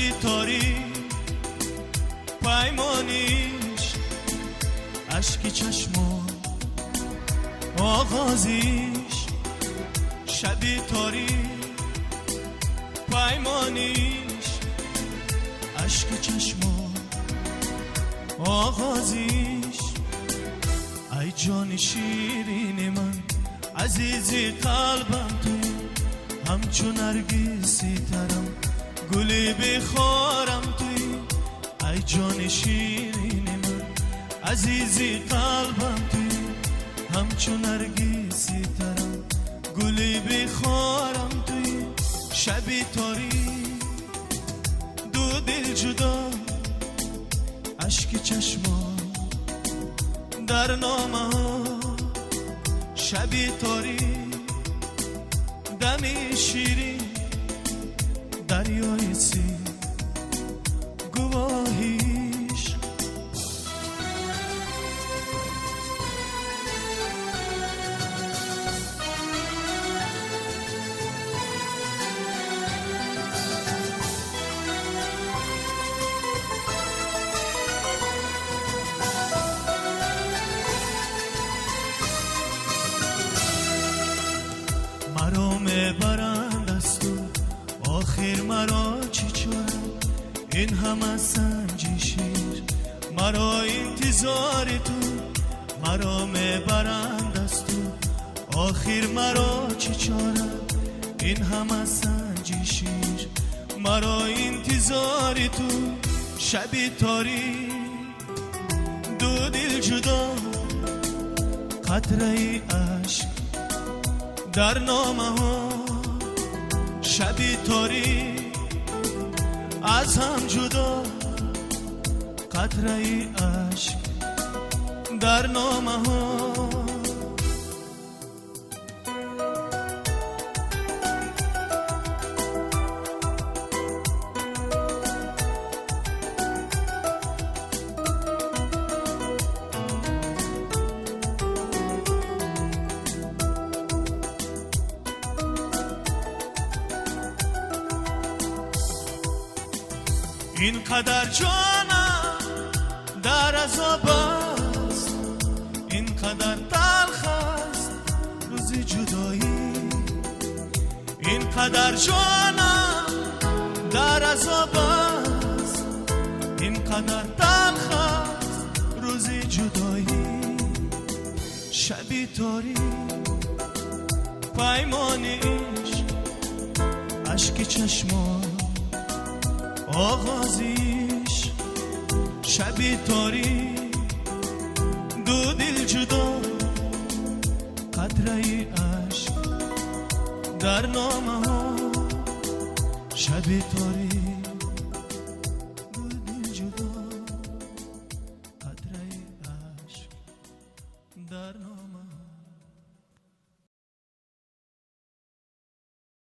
شبی تاری پیمانیش اشکی چشم آغازیش شبی تاری پیمانیش اشکی چشم آغازیش ای جان شیرین من عزیزی قلبم توی همچون نرگسی ترم گلی بخارم توی ای جان شیرین من عزیزی قلبم توی همچون نرگسی ترم گلی بخارم توی شبی تاری دو دل جدا اشک چشما در نامه ها شبی تاری دمی شیرین دریای سی گواهیش مرا میبرند از تو آخر مرا چی چاره این همه سنجی شیر مرا انتظار تو مرا میبرند از تو آخر مرا چی چاره این همه سنجی شیر مرا انتظار تو شبی تاری دو دل جدا قطره عشق در نامه ها شبی تاری از هم جدا قطره عشق در نامه ها اینقدر جانم در عذاب است اینقدر تلخ است روز جدایی اینقدر جانم در عذاب است اینقدر تلخ است روز جدایی شبی تاری پیمانیش اشک چشمان آغازیش شبی تاری دو دل جدا قطره عشق در نامه ها شبی تاری